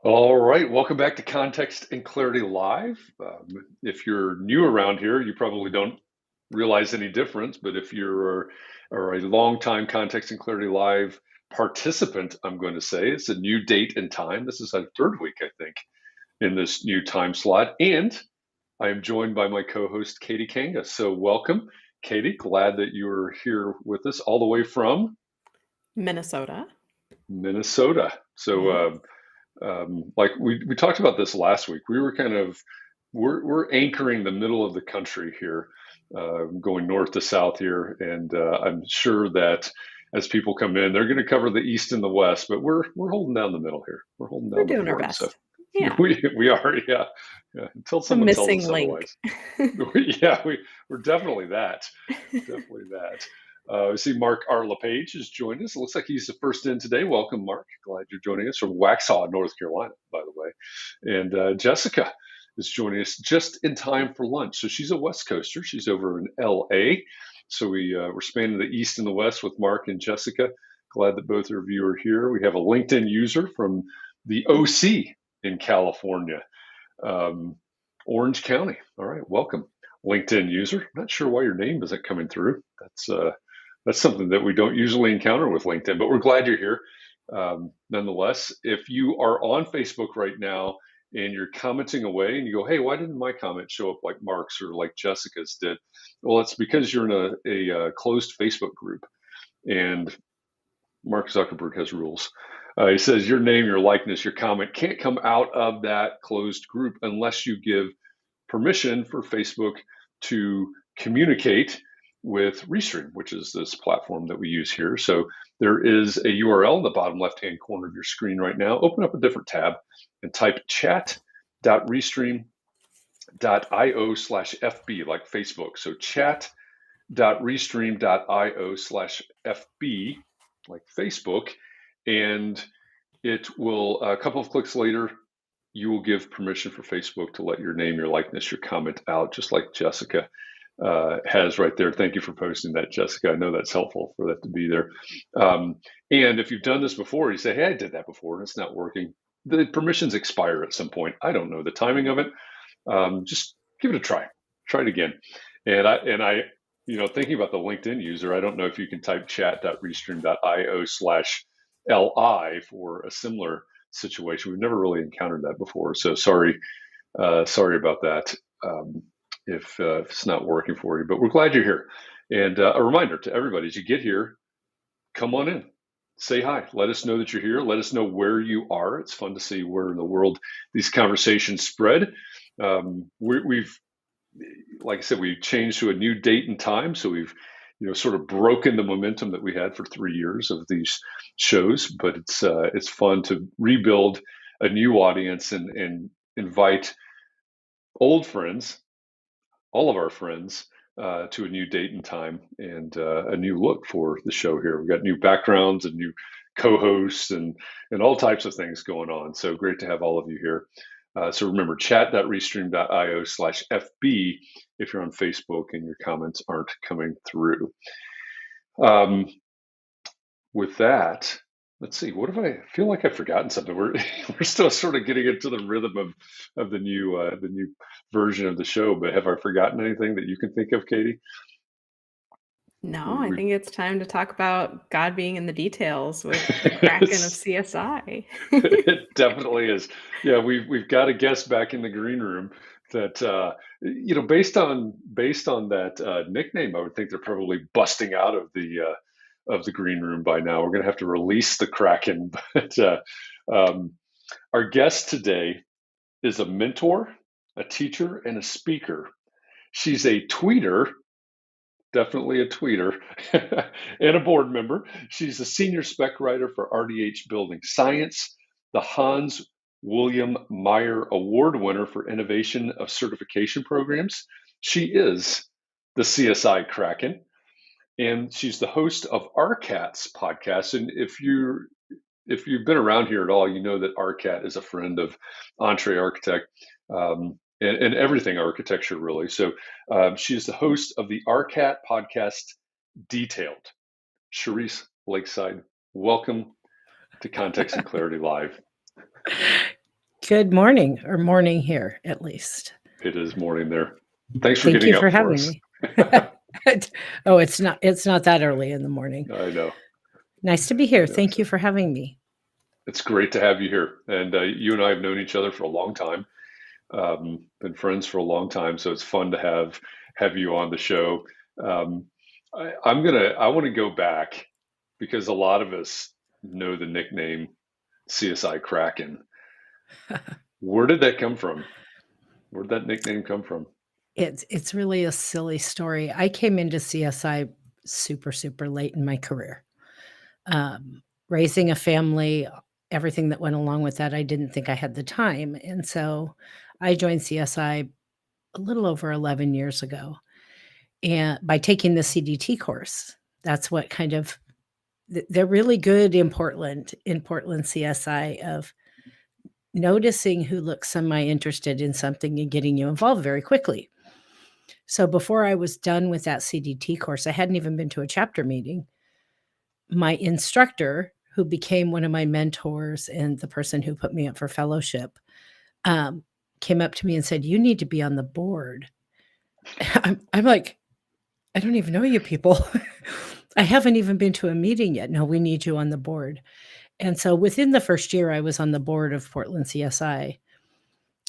All right, welcome back to Context and Clarity Live. If you're new around here, you probably don't realize any difference, but if you're are a longtime Context and Clarity Live participant, I'm going to say it's a new date and time. This is our third week, I think, in this new time slot, and I am joined by my co-host Katie Kangas. So welcome, Katie. Glad that you're here with us all the way from Minnesota. Minnesota. So. Yeah. Like we talked about this last week. We were kind of we're anchoring the middle of the country here, going north to south here, and I'm sure that as people come in, they're going to cover the east and the west, but we're holding down the middle here. We're holding We're down the doing our fort. So best. Yeah. we are, yeah, yeah. Until The someone tells missing us link. otherwise. Yeah, we're definitely that. Definitely that. I see Mark R. LePage has joined us. It looks like he's the first in today. Welcome, Mark. Glad you're joining us from Waxhaw, North Carolina, by the way. And Jessica is joining us just in time for lunch. So she's a West Coaster. She's over in LA. So we're spanning the East and the West with Mark and Jessica. Glad that both of you are here. We have a LinkedIn user from the OC in California, um, Orange County. All right, welcome, LinkedIn user. Not sure why your name isn't coming through. That's something that we don't usually encounter with LinkedIn, but we're glad you're here. Nonetheless, if you are on Facebook right now and you're commenting away and you go, hey, why didn't my comment show up like Mark's or like Jessica's did? Well, it's because you're in a closed Facebook group, and Mark Zuckerberg has rules. He says your name, your likeness, your comment can't come out of that closed group unless you give permission for Facebook to communicate with Restream, which is this platform that we use here. So there is a URL in the bottom left-hand corner of your screen right now. Open up a different tab and type chat.restream.io/FB, like Facebook. So chat.restream.io/FB, like Facebook, and it will, a couple of clicks later, you will give permission for Facebook to let your name, your likeness, your comment out, just like Jessica has right there. Thank you for posting that, Jessica. I know that's helpful for that to be there. And if you've done this before, you say, hey, I did that before and it's not working. The permissions expire at some point. I don't know the timing of it. Just give it a try. Try it again. And I, thinking about the LinkedIn user, I don't know if you can type chat.restream.io/LI for a similar situation. We've never really encountered that before. So sorry about that, if it's not working for you, but we're glad you're here. And a reminder to everybody, as you get here, come on in, say hi, let us know that you're here, let us know where you are. It's fun to see where in the world these conversations spread. We've, like I said, we changed to a new date and time, so we've sort of broken the momentum that we had for 3 years of these shows, but it's fun to rebuild a new audience and invite old friends, all of our friends, to a new date and time and a new look for the show here. We've got new backgrounds and new co-hosts and all types of things going on. So great to have all of you here. So remember, chat.restream.io/FB if you're on Facebook and your comments aren't coming through. With that, let's see. What if I feel like I've forgotten something? We're we're still sort of getting into the rhythm of the new version of the show. But have I forgotten anything that you can think of, Katie? No, I We think it's time to talk about God being in the details with the Kraken of CSI. it definitely is. Yeah, we've got a guest back in the green room that based on that nickname, I would think they're probably busting out of the green room by now. We're going to have to release the Kraken, but um, our guest today is a mentor, a teacher, and a speaker. She's a tweeter, definitely a tweeter, and a board member. She's a senior spec writer for RDH Building Science, the Hans William Meier Award winner for innovation of certification programs. She is the CSI Kraken, and she's the host of ARCAT's podcast. And if you've been around here at all, you know that ARCAT is a friend of Entree Architect, and everything architecture, really. So she's the host of the ARCAT podcast, Detailed. Cherise Lakeside, welcome to Context and Clarity Live. Good morning, or morning here, at least. It is morning there. Thanks for Thank getting you up for for having us. me. Oh, it's not that early in the morning. I know. Nice to be I here. know. Thank you for having me. It's great to have you here. And you and I have known each other for a long time, been friends for a long time. So it's fun to have you on the show. Um, I want to go back because a lot of us know the nickname CSI Kraken. Where did that come from? Where did that nickname come from? It's really a silly story. I came into CSI super, super late in my career. Raising a family, everything that went along with that, I didn't think I had the time. And so I joined CSI a little over 11 years ago. And by taking the CDT course, that's what kind of they're really good in Portland CSI of noticing who looks semi-interested in something and getting you involved very quickly. So before I was done with that CDT course, I hadn't even been to a chapter meeting. My instructor, who became one of my mentors and the person who put me up for fellowship, came up to me and said, "You need to be on the board." I'm like, "I don't even know you people. I haven't even been to a meeting yet." "No, we need you on the board." And so within the first year, I was on the board of Portland CSI,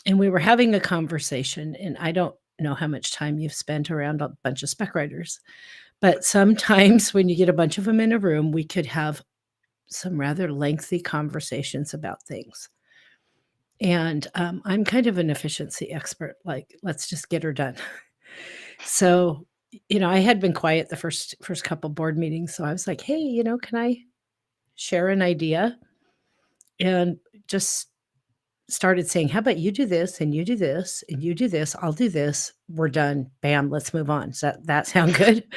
and we were having a conversation, and I don't know how much time you've spent around a bunch of spec writers, but sometimes when you get a bunch of them in a room, we could have some rather lengthy conversations about things. And I'm kind of an efficiency expert, like, let's just get her done. So, I had been quiet the first couple board meetings, so I was like, "Hey, can I share an idea?" And just started saying, "How about you do this and you do this and you do this, I'll do this, we're done, bam, let's move on. Does that sound good?"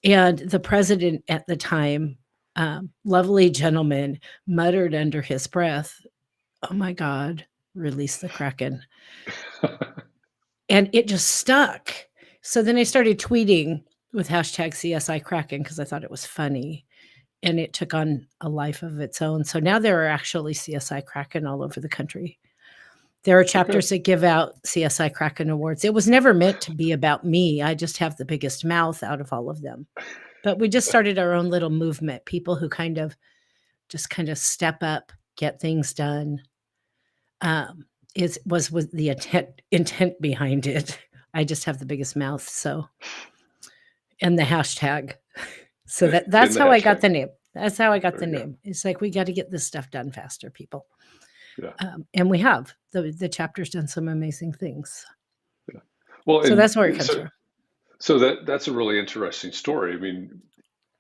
And the president at the time, lovely gentleman, muttered under his breath, "Oh my God, release the Kraken." And it just stuck. So then I started tweeting with hashtag CSI Kraken because I thought it was funny. And it took on a life of its own. So now there are actually CSI Kraken all over the country. There are chapters that give out CSI Kraken awards. It was never meant to be about me. I just have the biggest mouth out of all of them. But we just started our own little movement, people who kind of step up, get things done. Was with the intent behind it. I just have the biggest mouth, so, and the hashtag. So that's how I got the name. That's how I got the name. It's like, we got to get this stuff done faster, people. Yeah. And we have. The chapter's done some amazing things. Yeah. Well, so that's where it comes from. So that's a really interesting story. I mean,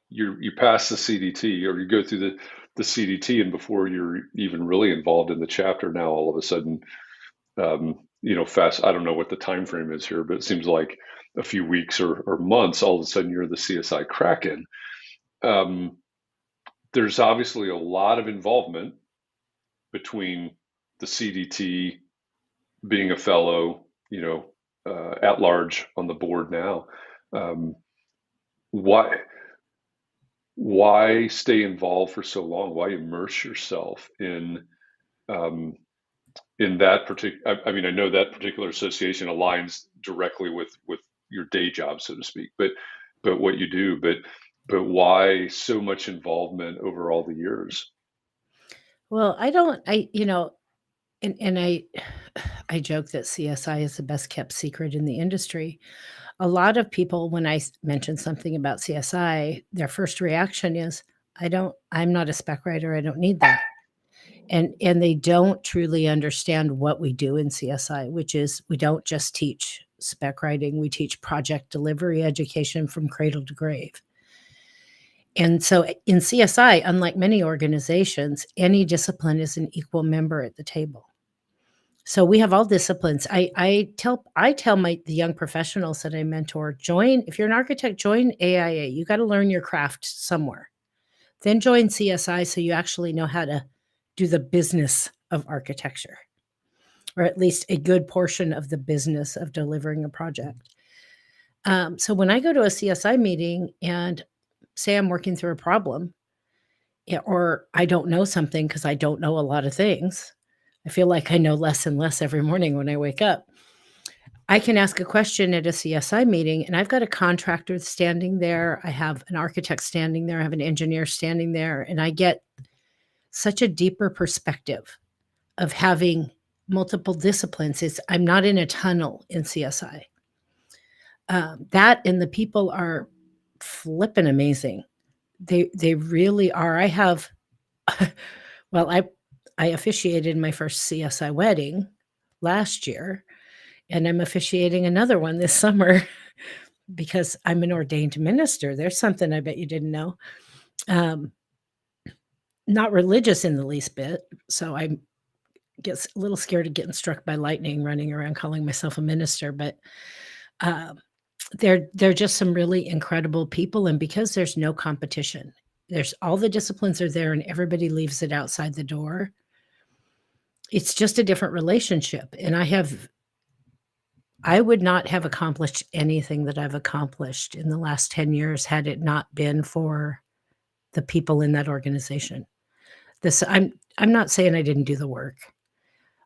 you pass the CDT, or you go through the CDT, and before you're even really involved in the chapter, now all of a sudden, fast. I don't know what the time frame is here, but it seems like a few weeks or months. All of a sudden, you're the CSI Kraken. There's obviously a lot of involvement between the CDT, being a fellow, at large on the board now. Why stay involved for so long? Why immerse yourself in that particular? I mean, I know that particular association aligns directly with your day job, so to speak, but what you do, but why so much involvement over all the years? Well, I joke that CSI is the best kept secret in the industry. A lot of people, when I mention something about CSI, their first reaction is, I'm not a spec writer. I don't need that. And they don't truly understand what we do in CSI, which is, we don't just teach spec writing. We teach project delivery education from cradle to grave. And so in CSI, unlike many organizations, any discipline is an equal member at the table. So we have all disciplines. I tell the young professionals that I mentor, if you're an architect, join AIA. You got to learn your craft somewhere. Then join CSI so you actually know how to do the business of architecture, or at least a good portion of the business of delivering a project. So when I go to a CSI meeting and say I'm working through a problem, or I don't know something because I don't know a lot of things, I feel like I know less and less every morning when I wake up. I can ask a question at a CSI meeting, and I've got a contractor standing there. I have an architect standing there. I have an engineer standing there, and I get such a deeper perspective of having multiple disciplines. I'm not in a tunnel in CSI. That and the people are flippin' amazing. They really are. I have, well, I officiated my first CSI wedding last year, and I'm officiating another one this summer because I'm an ordained minister. There's something I bet you didn't know. Not religious in the least bit, so I get a little scared of getting struck by lightning running around calling myself a minister, but they're just some really incredible people, and because there's no competition, there's all the disciplines are there and everybody leaves it outside the door. It's just a different relationship, and I would not have accomplished anything that I've accomplished in the last 10 years had it not been for the people in that organization. I'm not saying I didn't do the work.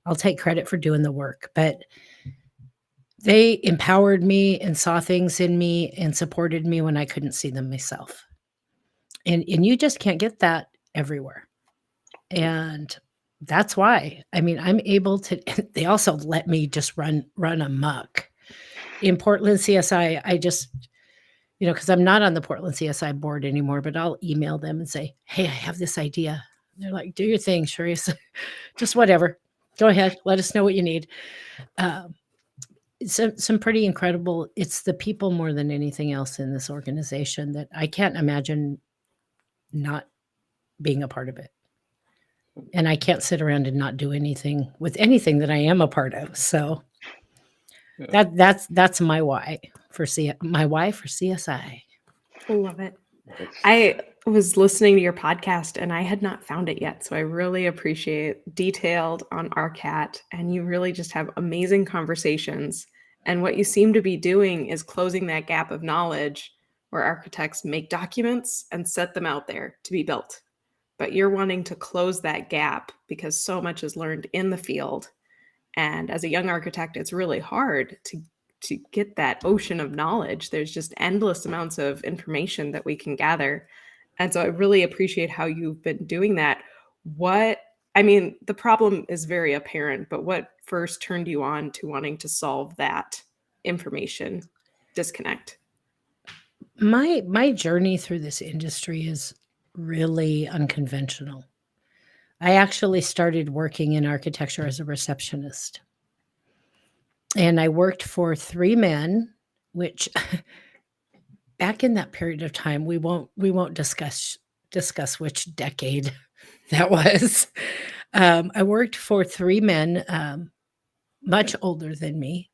I'll take credit for doing the work, but they empowered me and saw things in me and supported me when I couldn't see them myself. And you just can't get that everywhere. And that's why, I mean, I'm able to, they also let me just run amok. In Portland CSI, I just, because I'm not on the Portland CSI board anymore, but I'll email them and say, hey, I have this idea. And they're like, do your thing, Cherise. Just whatever. Go ahead. Let us know what you need. Some pretty incredible, it's the people more than anything else in this organization that I can't imagine not being a part of it. And I can't sit around and not do anything with anything that I am a part of. So that's my why for CSI. I love it. I was listening to your podcast and I had not found it yet. So I really appreciate detailed on ARCAT, and you really just have amazing conversations. And what you seem to be doing is closing that gap of knowledge where architects make documents and set them out there to be built. But you're wanting to close that gap because so much is learned in the field. And as a young architect, it's really hard to get that ocean of knowledge. There's just endless amounts of information that we can gather. And so I really appreciate how you've been doing that. The problem is very apparent, but what first turned you on to wanting to solve that information disconnect? My journey through this industry is really unconventional. I actually started working in architecture as a receptionist. And I worked for 3 men, which back in that period of time, we won't discuss which decade that was. I worked for 3 men, much older than me,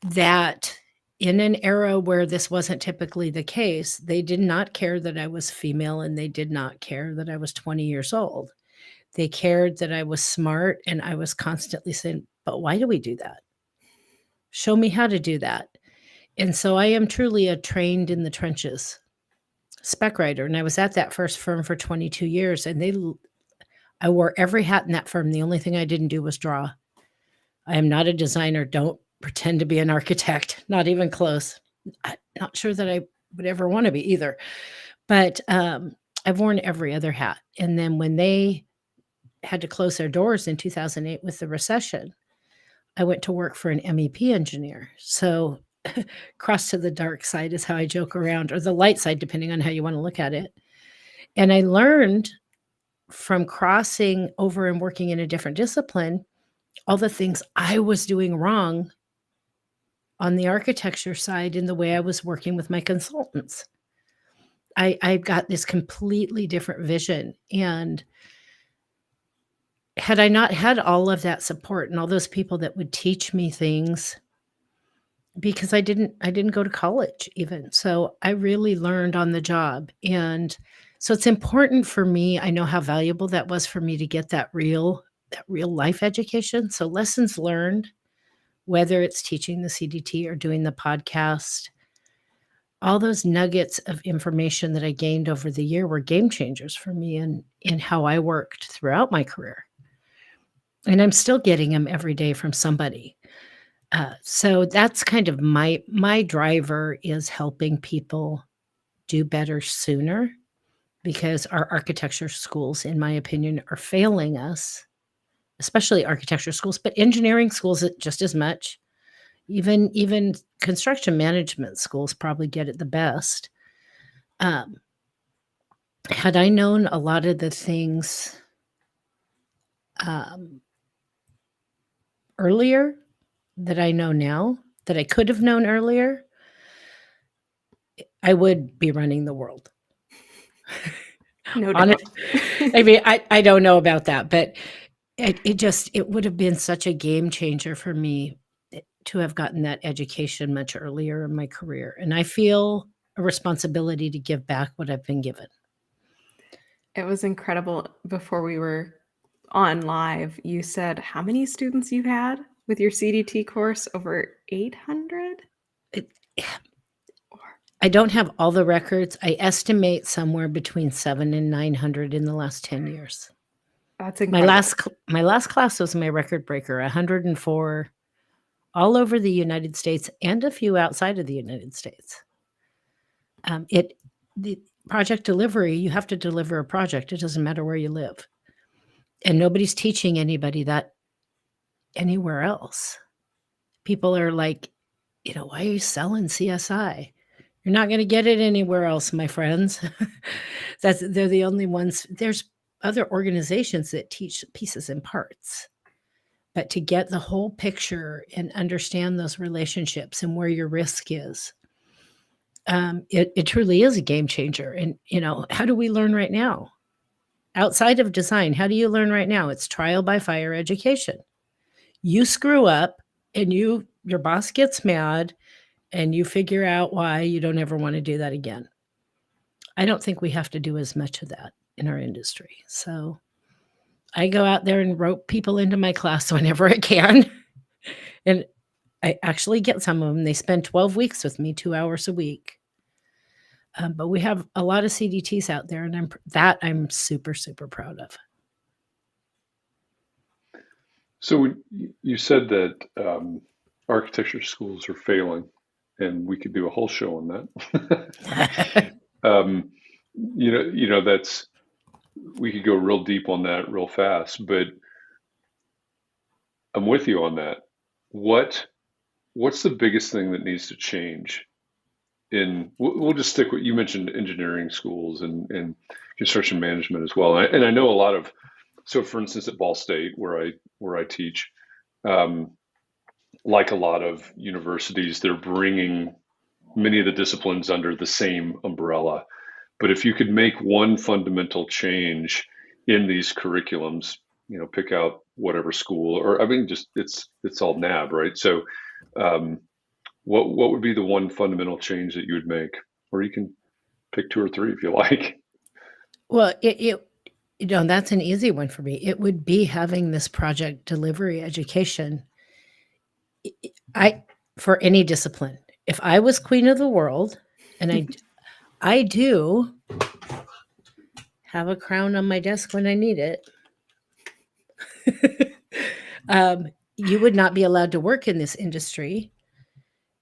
that in an era where this wasn't typically the case, they did not care that I was female, and they did not care that I was 20 years old. They cared that I was smart, and I was constantly saying, but why do we do that? Show me how to do that. And so I am truly a trained in the trenches spec writer. And I was at that first firm for 22 years, and I wore every hat in that firm. The only thing I didn't do was draw. I am not a designer. Don't pretend to be an architect, not even close. I'm not sure that I would ever want to be either. But I've worn every other hat. And then when they had to close their doors in 2008 with the recession, I went to work for an MEP engineer. So cross to the dark side is how I joke around, or the light side, depending on how you want to look at it. And I learned from crossing over and working in a different discipline, all the things I was doing wrong on the architecture side in the way I was working with my consultants. I got this completely different vision. And had I not had all of that support and all those people that would teach me things, because I didn't go to college even. So I really learned on the job. And so it's important for me. I know how valuable that was for me to get that real life education. So lessons learned, whether it's teaching the CDT or doing the podcast, all those nuggets of information that I gained over the year were game changers for me in how I worked throughout my career. and I'm still getting them every day from somebody. So that's kind of my driver, is helping people do better sooner, because our architecture schools, in my opinion, are failing us, especially architecture schools, but engineering schools just as much. Even construction management schools probably get it the best. Had I known a lot of the things earlier that I know now, that I could have known earlier, I would be running the world. No doubt. I mean, I don't know about that, but it would have been such a game changer for me to have gotten that education much earlier in my career. And I feel a responsibility to give back what I've been given. It was incredible. Before we were on live, you said how many students you had with your CDT course? Over 800? I don't have all the records. I estimate somewhere between 700 and 900 in the last 10 years. That's incredible. My last class was my record breaker, 104 all over the United States and a few outside of the United States. The project delivery, you have to deliver a project. It doesn't matter where you live. And nobody's teaching anybody that anywhere else. People are like, why are you selling CSI? You're not going to get it anywhere else, my friends. They're the only ones. There's other organizations that teach pieces and parts. But to get the whole picture and understand those relationships and where your risk is, it truly is a game changer. And, how do we learn right now? Outside of design, how do you learn right now? It's trial by fire education. You screw up and your boss gets mad and you figure out why you don't ever want to do that again. I don't think we have to do as much of that in our industry. So I go out there and rope people into my class whenever I can. And I actually get some of them. They spend 12 weeks with me, 2 hours a week. But we have a lot of CDTs out there, and I'm super, super proud of. So you said that architecture schools are failing, and we could do a whole show on that. That's, we could go real deep on that real fast, but I'm with you on that. What's the biggest thing that needs to change? We'll just stick with, you mentioned engineering schools and construction management as well. And I know a lot of, so for instance, at Ball State, where I teach, like a lot of universities, they're bringing many of the disciplines under the same umbrella. But if you could make one fundamental change in these curriculums, pick out whatever school, or just it's all NAB, right? So what would be the one fundamental change that you would make? Or you can pick 2 or 3 if you like. Well, that's an easy one for me. It would be having this project delivery education. For any discipline. If I was queen of the world, and I do have a crown on my desk when I need it, you would not be allowed to work in this industry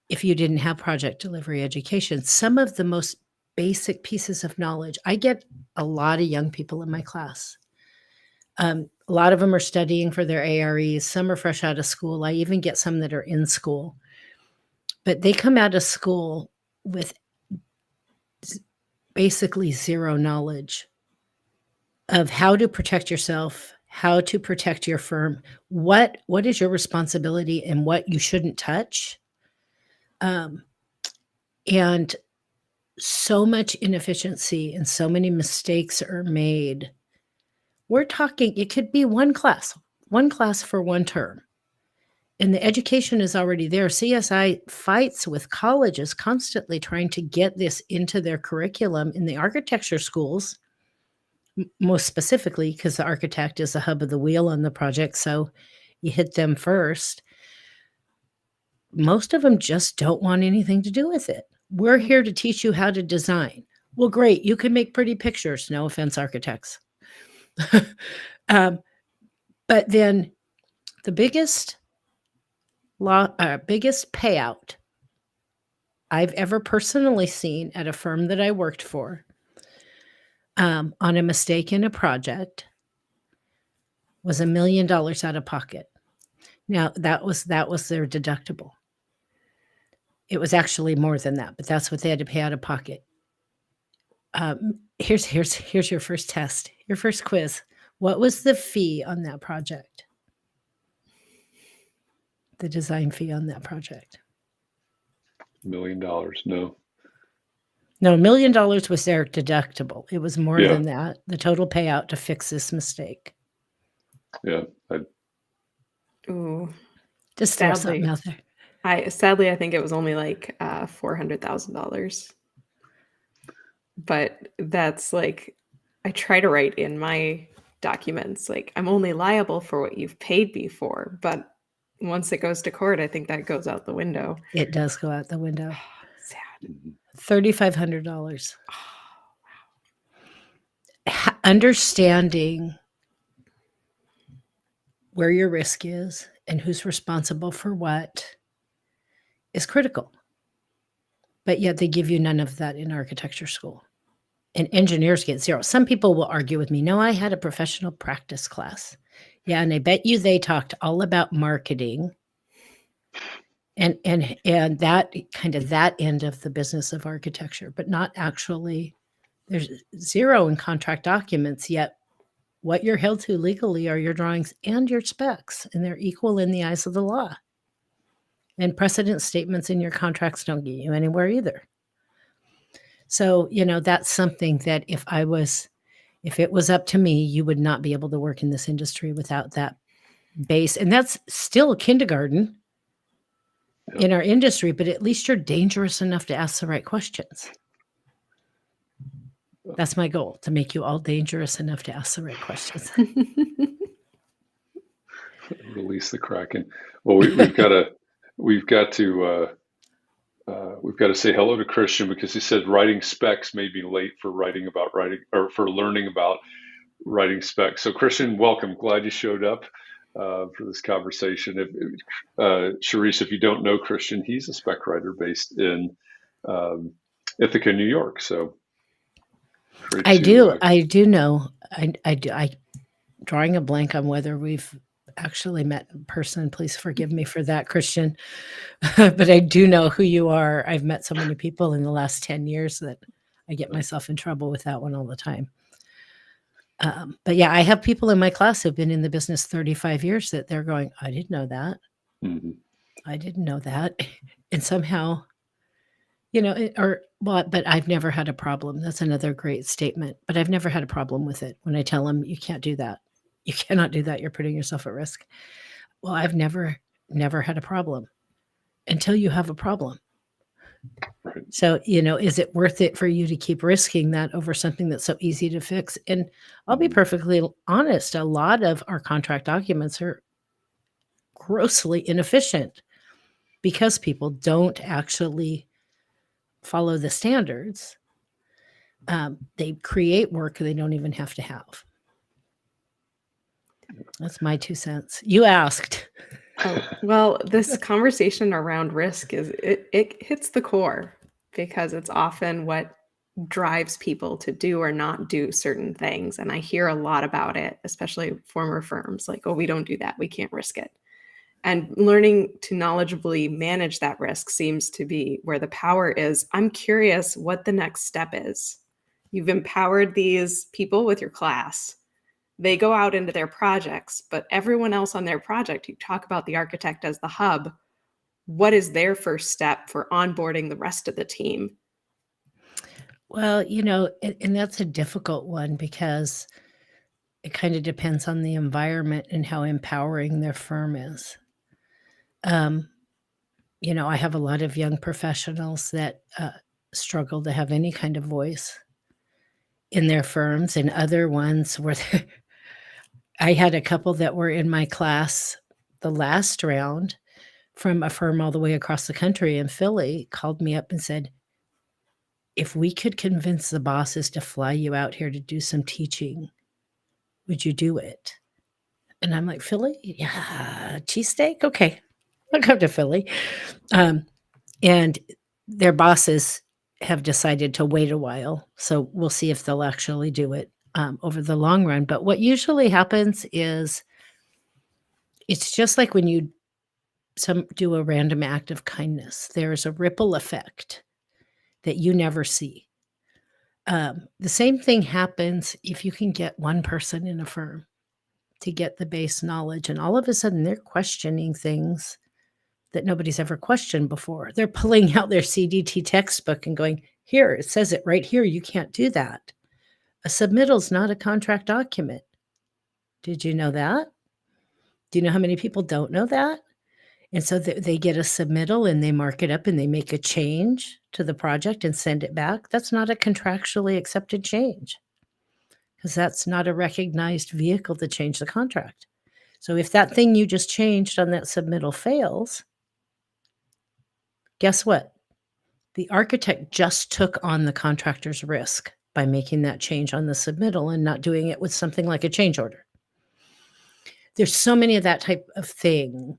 if you didn't have project delivery education. Some of the most basic pieces of knowledge. I get a lot of young people in my class. A lot of them are studying for their AREs. Some are fresh out of school. I even get some that are in school. But they come out of school with basically zero knowledge of how to protect yourself, how to protect your firm, what is your responsibility and what you shouldn't touch. And so much inefficiency and so many mistakes are made. We're talking, it could be one class for one term. And the education is already there. CSI fights with colleges constantly trying to get this into their curriculum in the architecture schools, most specifically because the architect is the hub of the wheel on the project. So you hit them first. Most of them just don't want anything to do with it. We're here to teach you how to design. Well, great. You can make pretty pictures. No offense, architects. But then The biggest payout I've ever personally seen at a firm that I worked for on a mistake in a project was $1 million out of pocket. Now that was their deductible. It was actually more than that, but that's what they had to pay out of pocket. Here's your first test, your first quiz. What was the fee on that project? The design fee on that project. $1 million. No. No, $1 million was their deductible. It was more Yeah. than that. The total payout to fix this mistake. Yeah. Ooh. Just throw Sadly. something out there. I think it was only like $400,000. But that's like, I try to write in my documents, like, I'm only liable for what you've paid me for. But once it goes to court, I think that goes out the window. It does go out the window. Sad. $3,500. Understanding where your risk is and who's responsible for what is critical. But yet they give you none of that in architecture school. And engineers get zero. Some people will argue with me, no, I had a professional practice class. Yeah, and I bet you they talked all about marketing and that kind of that end of the business of architecture, but not actually, there's zero in contract documents, yet what you're held to legally are your drawings and your specs, and they're equal in the eyes of the law. And precedent statements in your contracts don't get you anywhere either. So, that's something that if it was up to me, you would not be able to work in this industry without that base. And that's still kindergarten in our industry, but at least you're dangerous enough to ask the right questions. That's my goal, to make you all dangerous enough to ask the right questions. Release the Kraken. Well, we've got to say hello to Christian, because he said writing specs may be late for learning about writing specs. So Christian, welcome. Glad you showed up for this conversation. Cherise, if you don't know Christian, he's a spec writer based in Ithaca, New York. So I do know. I do. Drawing a blank on whether we've actually met in person. Please forgive me for that, Christian. But I do know who you are. I've met so many people in the last 10 years that I get myself in trouble with that one all the time. But yeah, I have people in my class who've been in the business 35 years that they're going, I didn't know that. Mm-hmm. I didn't know that. And somehow, but I've never had a problem. That's another great statement. But I've never had a problem with it. When I tell them, you can't do that. You cannot do that. You're putting yourself at risk. Well, I've never had a problem until you have a problem. Right. So, is it worth it for you to keep risking that over something that's so easy to fix? And I'll be perfectly honest, a lot of our contract documents are grossly inefficient because people don't actually follow the standards. They create work they don't even have to have. That's my 2 cents. You asked. Oh, well, this conversation around risk it hits the core, because it's often what drives people to do or not do certain things. And I hear a lot about it, especially former firms, like, oh, we don't do that. We can't risk it. And learning to knowledgeably manage that risk seems to be where the power is. I'm curious what the next step is. You've empowered these people with your class. They go out into their projects, but everyone else on their project, you talk about the architect as the hub. What is their first step for onboarding the rest of the team? Well, and that's a difficult one, because it kind of depends on the environment and how empowering their firm is. I have a lot of young professionals that struggle to have any kind of voice in their firms, and other ones where I had a couple that were in my class the last round from a firm all the way across the country in Philly, called me up and said, if we could convince the bosses to fly you out here to do some teaching, would you do it? And I'm like, Philly? Yeah, cheesesteak? Okay, I'll come to Philly. And their bosses have decided to wait a while. So we'll see if they'll actually do it over the long run. But what usually happens is it's just like when you do a random act of kindness, there's a ripple effect that you never see. The same thing happens if you can get one person in a firm to get the base knowledge, and all of a sudden they're questioning things that nobody's ever questioned before. They're pulling out their CDT textbook and going, here, it says it right here. You can't do that. A submittal is not a contract document. Did you know that? Do you know how many people don't know that? And so they get a submittal and they mark it up and they make a change to the project and send it back. That's not a contractually accepted change because that's not a recognized vehicle to change the contract. So if that thing you just changed on that submittal fails, guess what? The architect just took on the contractor's risk by making that change on the submittal and not doing it with something like a change order. There's so many of that type of thing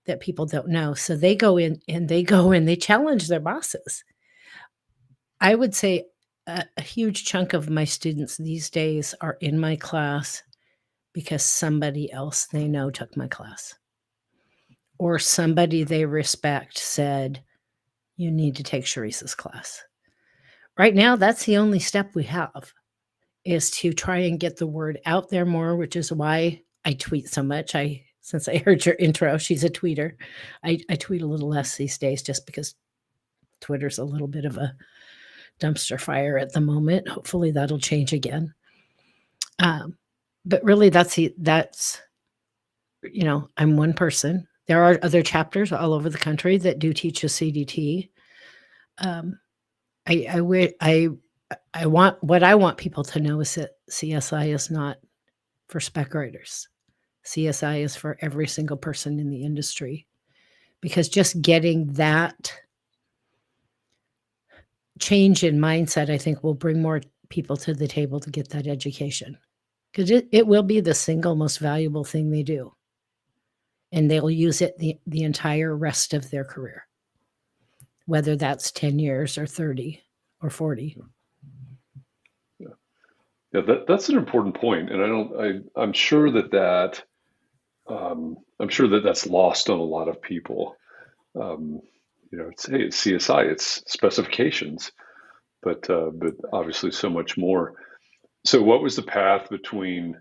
that people don't know. So they go in and they challenge their bosses. I would say a huge chunk of my students these days are in my class because somebody else they know took my class. Or somebody they respect said, you need to take Cherise's class. Right now, that's the only step we have, is to try and get the word out there more, which is why I tweet so much. Since I heard your intro, she's a tweeter. I tweet a little less these days just because Twitter's a little bit of a dumpster fire at the moment. Hopefully that'll change again. But really, that's I'm one person. There are other chapters all over the country that do teach a CDT. I want people to know is that CSI is not for spec writers. CSI is for every single person in the industry, because just getting that change in mindset, I think, will bring more people to the table to get that education, because it will be the single most valuable thing they do, and they'll use it the entire rest of their career, whether that's 10 years or 30 or 40. Yeah, that's an important point, and I'm sure that's lost on a lot of people. It's CSI, it's specifications, but obviously so much more. So, what was the path between,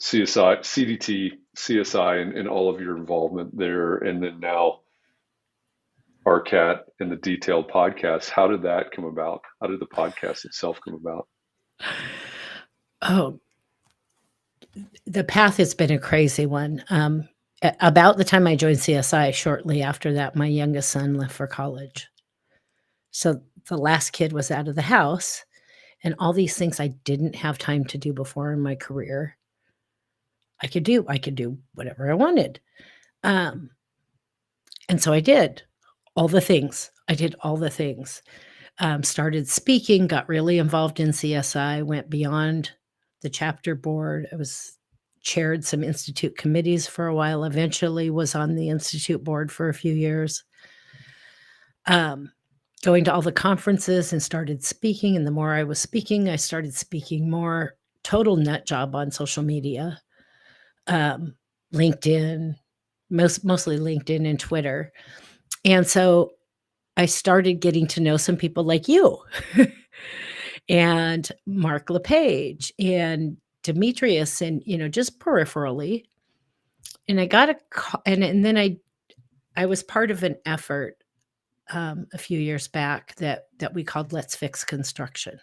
CSI, CDT, CSI, and all of your involvement there, and then now ARCAT and the detailed podcast? How did that come about? How did the podcast itself come about? Oh, the path has been a crazy one. About the time I joined CSI, shortly after that, my youngest son left for college. So the last kid was out of the house, and all these things I didn't have time to do before in my career, I could do whatever I wanted. And so I did all the things. Started speaking, got really involved in CSI, went beyond the chapter board. I chaired some institute committees for a while, eventually was on the institute board for a few years. Going to all the conferences and started speaking. And the more I was speaking, I started speaking more. Total nut job on social media. LinkedIn, mostly LinkedIn and Twitter. And so I started getting to know some people like you and Mark LePage and Demetrius, and, just peripherally. And I got a call, and then I was part of an effort a few years back that we called Let's Fix Construction.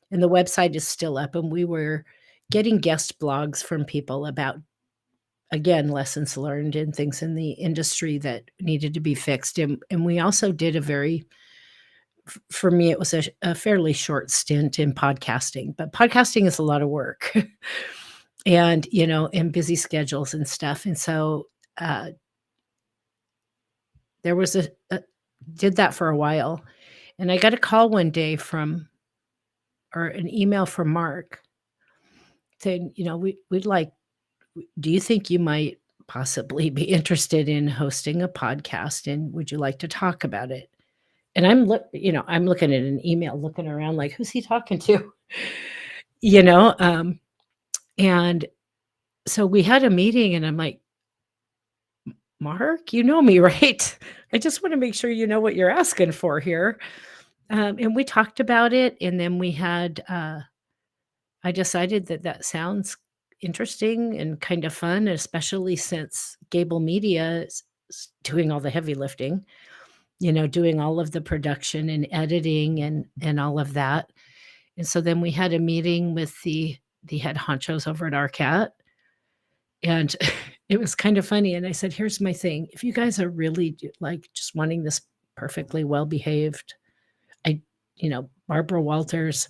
And the website is still up, and we were getting guest blogs from people about, again, lessons learned and things in the industry that needed to be fixed. And we also did for me, it was a fairly short stint in podcasting, but podcasting is a lot of work and, in busy schedules and stuff. And so there was did that for a while. And I got a call one day or an email from Mark. saying, we'd like, do you think you might possibly be interested in hosting a podcast, and would you like to talk about it? And I'm looking at an email, looking around like, who's he talking to? And so we had a meeting, and I'm like, Mark, you know me, right? I just want to make sure you know what you're asking for here. And we talked about it, and then we had, I decided that sounds interesting and kind of fun, especially since Gable Media is doing all the heavy lifting, doing all of the production and editing and all of that. And so then we had a meeting with the head honchos over at ARCAT, and it was kind of funny. And I said, here's my thing. If you guys are really like just wanting this perfectly well-behaved, Barbara Walters,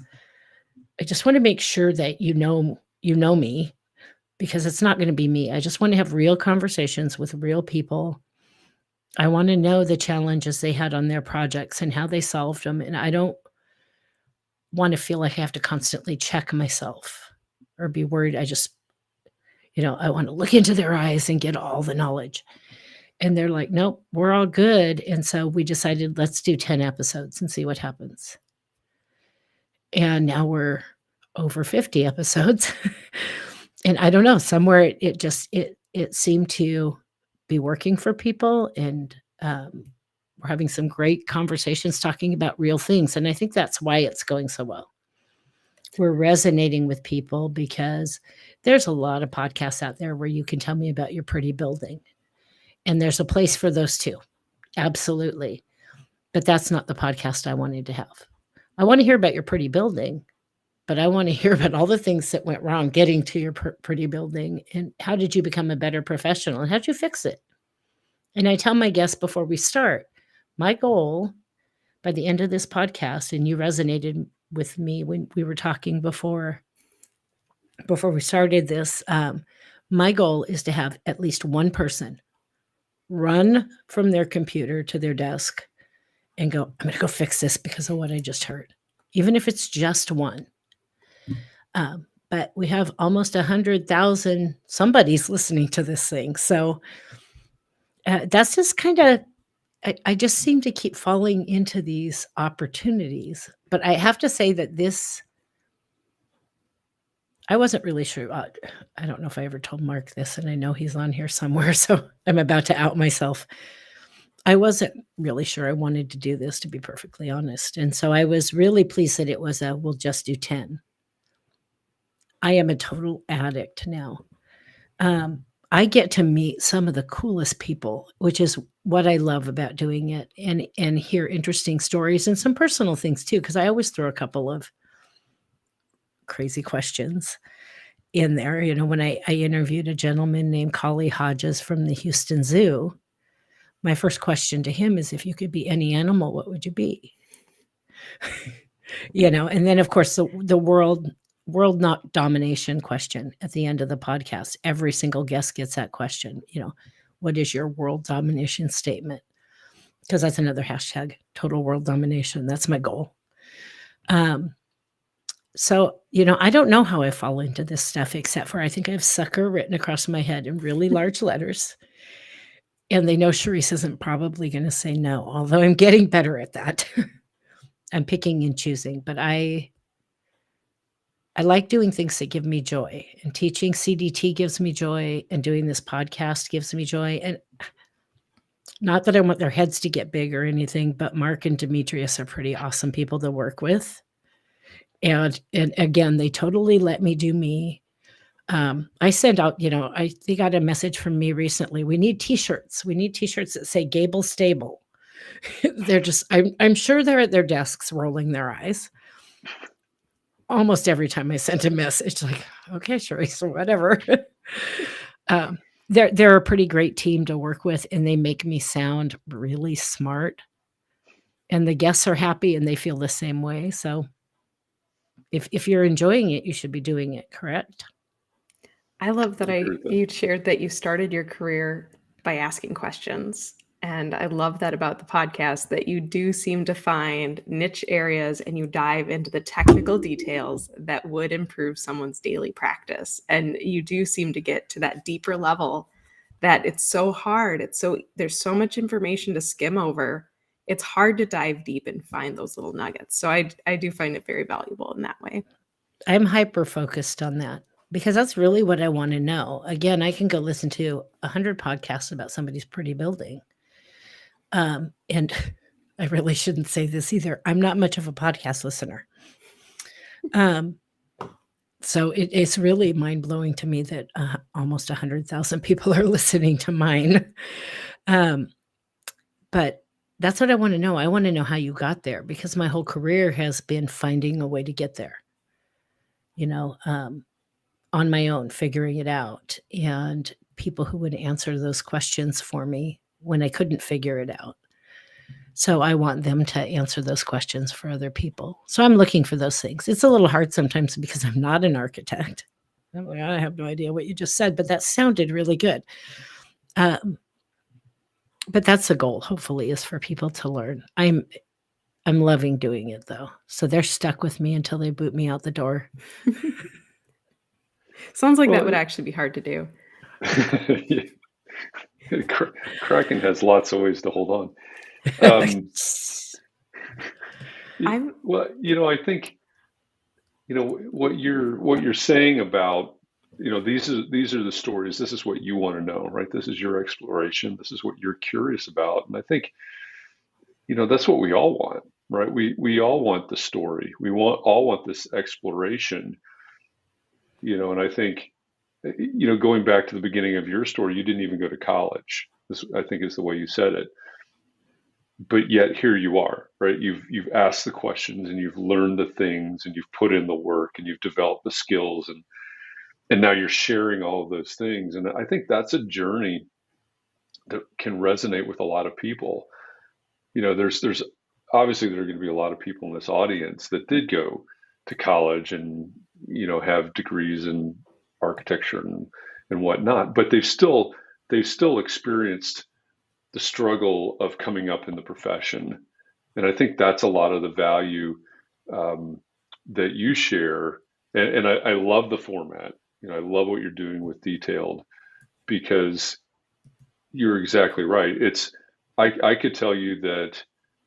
I just want to make sure that you know me, because it's not going to be me. I just want to have real conversations with real people. I want to know the challenges they had on their projects and how they solved them. And I don't want to feel like I have to constantly check myself or be worried. I just, I want to look into their eyes and get all the knowledge. And they're like, nope, we're all good. And so we decided, let's do 10 episodes and see what happens. And now we're over 50 episodes. And I don't know, somewhere it seemed to be working for people. And we're having some great conversations talking about real things. And I think that's why it's going so well. We're resonating with people because there's a lot of podcasts out there where you can tell me about your pretty building. And there's a place for those too. Absolutely. But that's not the podcast I wanted to have. I want to hear about your pretty building, but I want to hear about all the things that went wrong getting to your pretty building, and how did you become a better professional, and how did you fix it? And I tell my guests before we start, my goal by the end of this podcast, and you resonated with me when we were talking before we started this, my goal is to have at least one person run from their computer to their desk and go, I'm going to go fix this because of what I just heard, even if it's just one. But we have almost 100,000 somebody's listening to this thing. So that's just kind of, I just seem to keep falling into these opportunities. But I have to say that I wasn't really sure. I don't know if I ever told Mark this, and I know he's on here somewhere, so I'm about to out myself. I wasn't really sure I wanted to do this, to be perfectly honest. And so I was really pleased that it was we'll just do 10. I am a total addict now. I get to meet some of the coolest people, which is what I love about doing it, and hear interesting stories and some personal things too, because I always throw a couple of crazy questions in there. When I interviewed a gentleman named Collie Hodges from the Houston Zoo, my first question to him is, if you could be any animal, what would you be? And then of course the world not domination question at the end of the podcast. Every single guest gets that question. What is your world domination statement? Because that's another hashtag, total world domination. That's my goal. So, I don't know how I fall into this stuff, except for I think I have sucker written across my head in really large letters. And they know Cherise isn't probably going to say no, although I'm getting better at that. I'm picking and choosing, but I like doing things that give me joy, and teaching CDT gives me joy, and doing this podcast gives me joy. And not that I want their heads to get big or anything, but Mark and Demetrius are pretty awesome people to work with. And again, they totally let me do me. I sent out, they got a message from me recently. We need t-shirts. We need t-shirts that say Gable Stable. They're just, I'm sure they're at their desks rolling their eyes almost every time I sent a message, like, okay, Cherise, or whatever. They're a pretty great team to work with, and they make me sound really smart, and the guests are happy and they feel the same way. So if you're enjoying it, you should be doing it, correct? I love that you shared that you started your career by asking questions. And I love that about the podcast, that you do seem to find niche areas and you dive into the technical details that would improve someone's daily practice. And you do seem to get to that deeper level that it's so hard. There's so much information to skim over. It's hard to dive deep and find those little nuggets. So I do find it very valuable in that way. I'm hyper focused on that because that's really what I want to know. Again, I can go listen to 100 podcasts about somebody's pretty building. And I really shouldn't say this either. I'm not much of a podcast listener. So it's really mind blowing to me that almost 100,000 people are listening to mine. But that's what I want to know. I want to know how you got there, because my whole career has been finding a way to get there, on my own, figuring it out, and people who would answer those questions for me when I couldn't figure it out. So I want them to answer those questions for other people. So I'm looking for those things. It's a little hard sometimes because I'm not an architect. I'm like, I have no idea what you just said, but that sounded really good. But that's the goal, hopefully, is for people to learn. I'm loving doing it, though. So they're stuck with me until they boot me out the door. Sounds like that would actually be hard to do. Kraken has lots of ways to hold on. Well, I think, what you're saying about, these are the stories. This is what you want to know, right? This is your exploration. This is what you're curious about. And I think, that's what we all want, right? We all want the story. All want this exploration, and I think, going back to the beginning of your story, you didn't even go to college. This, I think, is the way you said it. But yet here you are, right? You've asked the questions and you've learned the things and you've put in the work and you've developed the skills, and now you're sharing all of those things. And I think that's a journey that can resonate with a lot of people. There's obviously there are going to be a lot of people in this audience that did go to college and have degrees in architecture and whatnot, but they've still experienced the struggle of coming up in the profession. And I think that's a lot of the value that you share. And I love the format. I love what you're doing with Detailed, because you're exactly right. I could tell you that,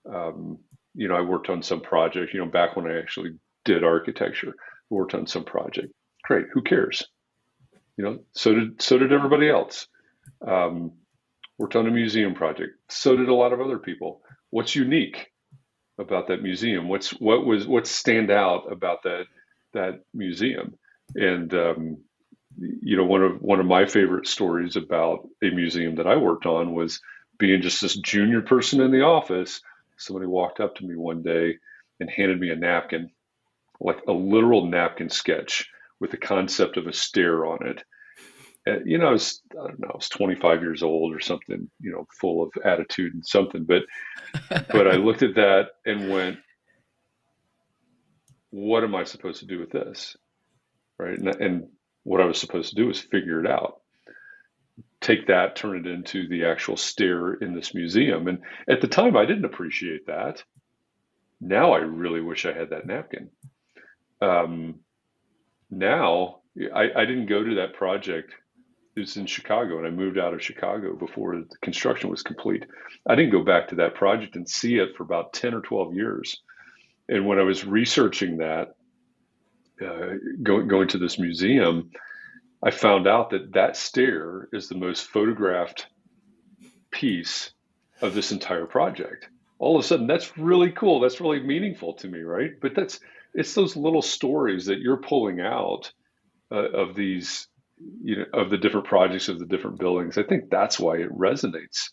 I worked on some project, back when I actually did architecture, worked on some project. Great. Who cares? So did everybody else. Worked on a museum project. So did a lot of other people. What's unique about that museum? What's stand out about that museum? And one of my favorite stories about a museum that I worked on was being just this junior person in the office. Somebody walked up to me one day and handed me a napkin, like a literal napkin sketch with the concept of a stair on it. And, I was 25 years old or something, full of attitude and something. But I looked at that and went, what am I supposed to do with this? Right. And what I was supposed to do was figure it out. Take that, turn it into the actual stair in this museum. And at the time, I didn't appreciate that. Now I really wish I had that napkin. Now I didn't go to that project. It was in Chicago, and I moved out of Chicago before the construction was complete. I didn't go back to that project and see it for about 10 or 12 years. And when I was researching that, going to this museum, I found out that stair is the most photographed piece of this entire project. All of a sudden, that's really cool. That's really meaningful to me, right? But it's those little stories that you're pulling out of these, of the different projects of the different buildings. I think that's why it resonates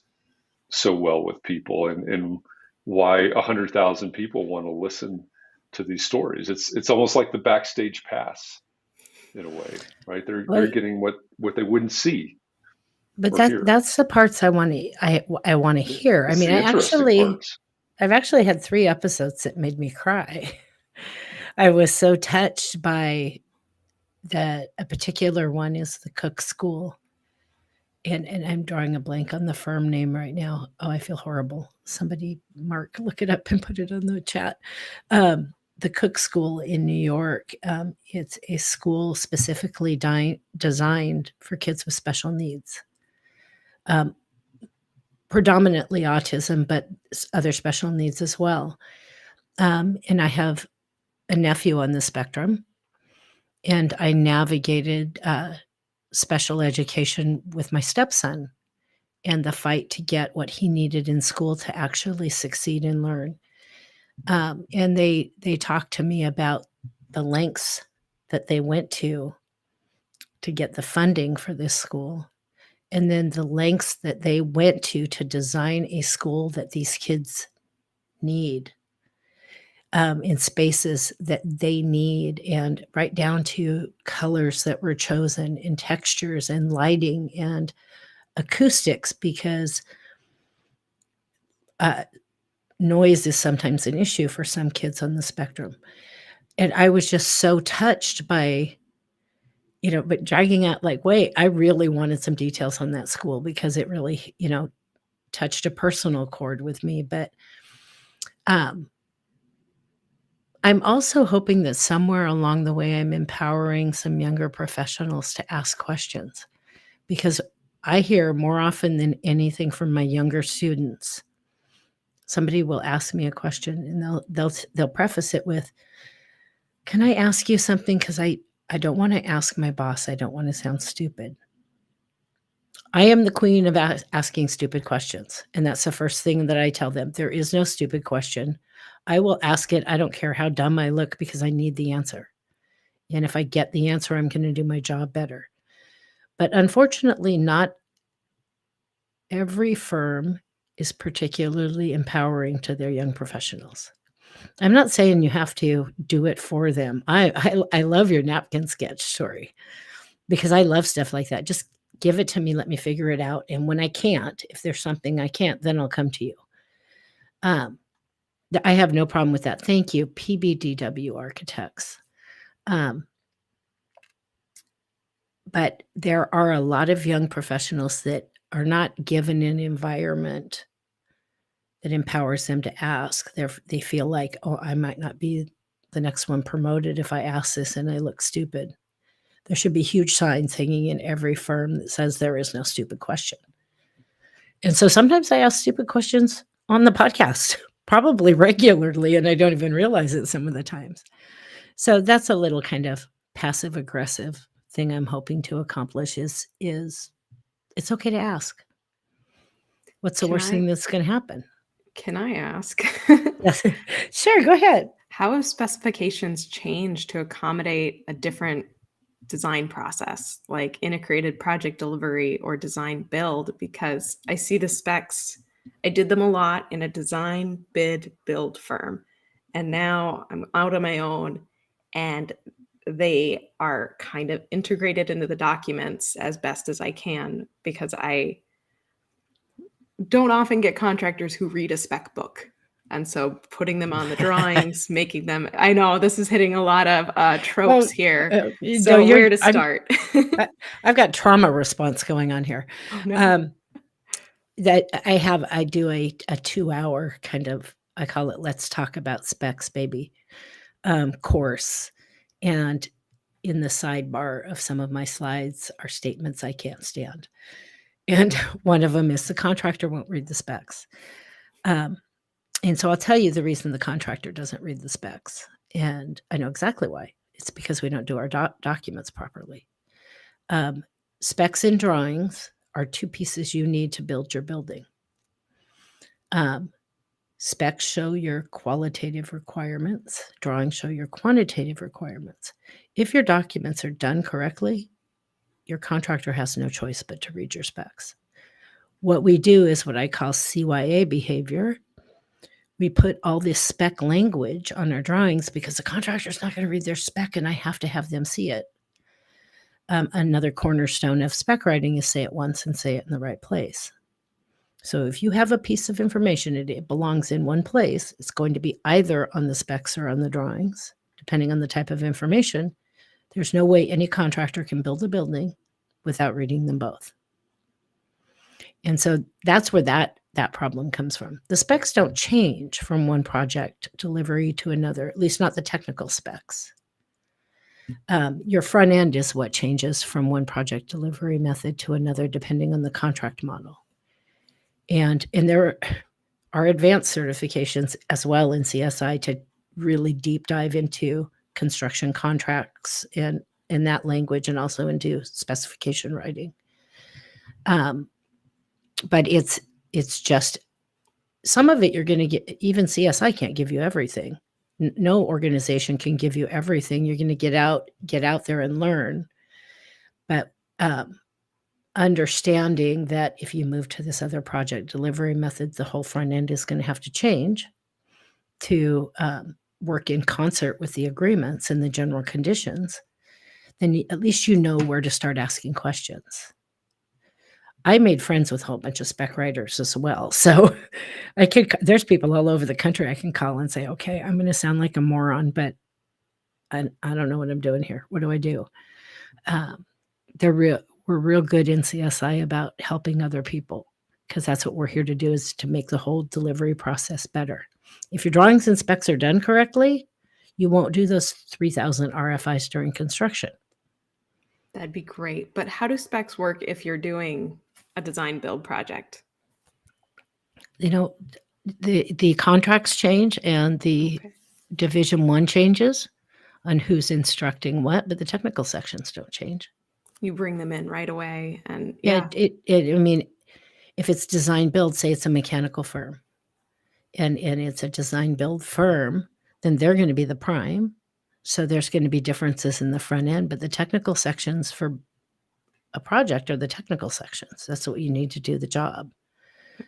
so well with people, and why 100,000 people want to listen to these stories. It's almost like the backstage pass in a way, right? They're getting what they wouldn't see. But that's the parts I want to hear. I mean, I've actually had 3 episodes that made me cry. I was so touched by a particular one is the cook school. and I'm drawing a blank on the firm name right now. Oh, I feel horrible. Somebody, Mark, look it up and put it on the chat. The Cook School in New York. It's a school specifically designed for kids with special needs. Predominantly autism, but other special needs as well. And I have a nephew on the spectrum, and I navigated special education with my stepson and the fight to get what he needed in school to actually succeed and learn. And they talked to me about the lengths that they went to get the funding for this school, and then the lengths that they went to design a school that these kids need, in spaces that they need, and right down to colors that were chosen and textures and lighting and acoustics, because noise is sometimes an issue for some kids on the spectrum. And I was just so touched by, but dragging out like, wait, I really wanted some details on that school because it really, touched a personal chord with me. But I'm also hoping that somewhere along the way, I'm empowering some younger professionals to ask questions, because I hear more often than anything from my younger students, somebody will ask me a question and they'll preface it with, "Can I ask you something? Because I don't want to ask my boss. I don't want to sound stupid." I am the queen of asking stupid questions. And that's the first thing that I tell them. There is no stupid question. I will ask it. I don't care how dumb I look, because I need the answer. And if I get the answer, I'm going to do my job better. But unfortunately, not every firm is particularly empowering to their young professionals. I'm not saying you have to do it for them. I love your napkin sketch story, because I love stuff like that. Just give it to me. Let me figure it out. And when I can't, if there's something I can't, then I'll come to you. I have no problem with that. Thank you, PBDW Architects. But there are a lot of young professionals that are not given an environment that empowers them to ask. They feel like, oh, I might not be the next one promoted if I ask this and I look stupid. There should be huge signs hanging in every firm that says there is no stupid question. And so sometimes I ask stupid questions on the podcast, probably regularly, and I don't even realize it some of the times. So that's a little kind of passive aggressive thing I'm hoping to accomplish is it's okay to ask. What's the worst thing that's going to happen? Can I ask? Yes. Sure, go ahead. How have specifications changed to accommodate a different design process, like integrated project delivery or design build? Because I see the specs, I did them a lot in a design bid build firm, and now I'm out on my own, and they are kind of integrated into the documents as best as I can, because I don't often get contractors who read a spec book. And so putting them on the drawings, making them, I know this is hitting a lot of tropes here. So where to start? I've got trauma response going on here. Oh, no. I do a 2-hour kind of, I call it Let's Talk About Specs, Baby, course. And in the sidebar of some of my slides are statements I can't stand. And one of them is the contractor won't read the specs. And so I'll tell you the reason the contractor doesn't read the specs. And I know exactly why. It's because we don't do our documents properly. Specs and drawings are two pieces you need to build your building. Specs show your qualitative requirements. Drawings show your quantitative requirements. If your documents are done correctly, your contractor has no choice but to read your specs. What we do is what I call CYA behavior. We put all this spec language on our drawings because the contractor's not going to read their spec and I have to have them see it. Another cornerstone of spec writing is say it once and say it in the right place. So if you have a piece of information, it belongs in one place, it's going to be either on the specs or on the drawings, depending on the type of information. There's no way any contractor can build a building without reading them both. And so that's where that problem comes from. The specs don't change from one project delivery to another, at least not the technical specs. Your front end is what changes from one project delivery method to another, depending on the contract model. And there are advanced certifications as well in CSI to really deep dive into construction contracts and in that language, and also into specification writing. But it's just some of it you're going to get. Even CSI can't give you everything. No organization can give you everything. You're going to get out there and learn. But understanding that if you move to this other project delivery method, the whole front end is going to have to change to work in concert with the agreements and the general conditions, then at least you know where to start asking questions. I made friends with a whole bunch of spec writers as well. So there's people all over the country I can call and say, okay, I'm going to sound like a moron, but I don't know what I'm doing here. What do I do? We're real good in CSI about helping other people, because that's what we're here to do, is to make the whole delivery process better. If your drawings and specs are done correctly, you won't do those 3,000 RFIs during construction. That'd be great. But how do specs work if you're doing a design build project? The contracts change and the Division 1 changes on who's instructing what, but the technical sections don't change. You bring them in right away, and I mean, if it's design build, say it's a mechanical firm, and it's a design build firm, then they're going to be the prime. So there's going to be differences in the front end, but the technical sections for a project are the technical sections. That's what you need to do the job.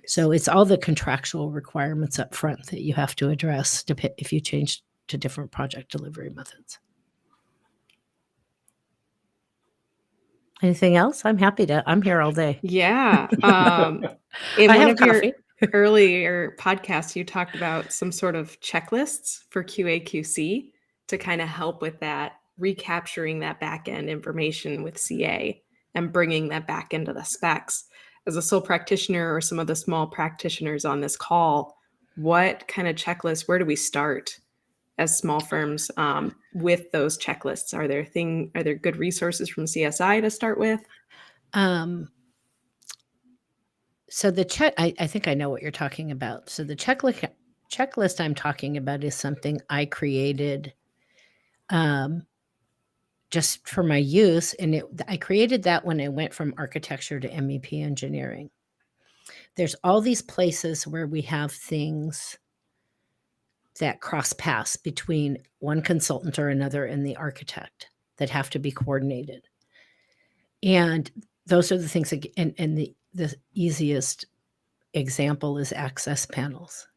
So it's all the contractual requirements up front that you have to address if you change to different project delivery methods. Anything else? I'm here all day. Yeah. In I one have of your coffee. earlier podcasts, you talked about some sort of checklists for QA/QC to kind of help with that, recapturing that back-end information with CA and bringing that back into the specs. As a sole practitioner or some of the small practitioners on this call, what kind of checklists, where do we start as small firms with those checklists? Are there good resources from CSI to start with? So I think I know what you're talking about. So the checklist I'm talking about is something I created just for my use. And I created that when I went from architecture to MEP engineering. There's all these places where we have things that cross paths between one consultant or another and the architect that have to be coordinated. And those are the things that, and the easiest example is access panels.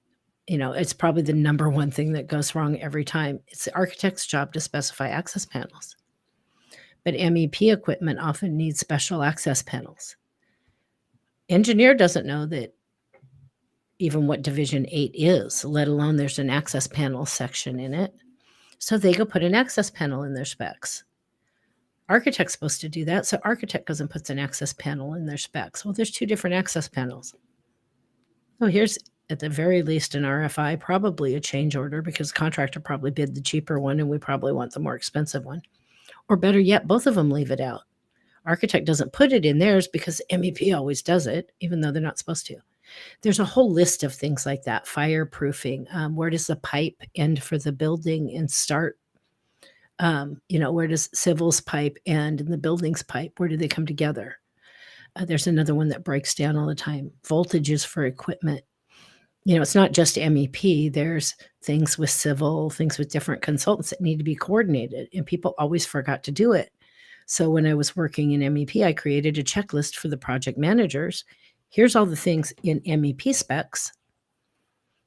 It's probably the number one thing that goes wrong every time. It's the architect's job to specify access panels. But MEP equipment often needs special access panels. Engineer doesn't know that even what Division 8 is, let alone there's an access panel section in it. So they go put an access panel in their specs. Architect's supposed to do that, so architect goes and puts an access panel in their specs. Well, there's 2 different access panels. Oh, here's at the very least an RFI, probably a change order, because contractor probably bid the cheaper one and we probably want the more expensive one. Or better yet, both of them leave it out. Architect doesn't put it in theirs because MEP always does it, even though they're not supposed to. There's a whole list of things like that. Fireproofing. Where does the pipe end for the building and start? Where does civil's pipe end and the building's pipe? Where do they come together? There's another one that breaks down all the time. Voltages for equipment. It's not just MEP. There's things with civil, things with different consultants that need to be coordinated, and people always forgot to do it. So when I was working in MEP, I created a checklist for the project managers. Here's all the things in MEP specs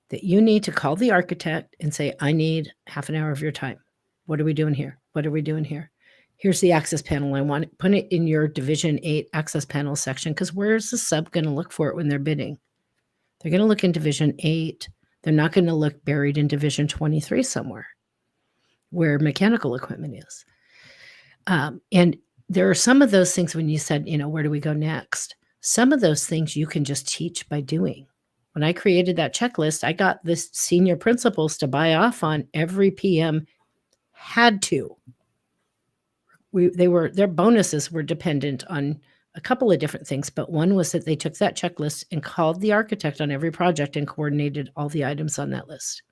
that you need to call the architect and say, I need half an hour of your time. What are we doing here? What are we doing here? Here's the access panel. I want it. Put it in your Division 8 access panel section, because where's the sub going to look for it when they're bidding? They're going to look in Division 8. They're not going to look buried in Division 23 somewhere where mechanical equipment is. And there are some of those things when you said, where do we go next? Some of those things you can just teach by doing. When I created that checklist, I got the senior principals to buy off on every PM had to. Their bonuses were dependent on a couple of different things, but one was that they took that checklist and called the architect on every project and coordinated all the items on that list.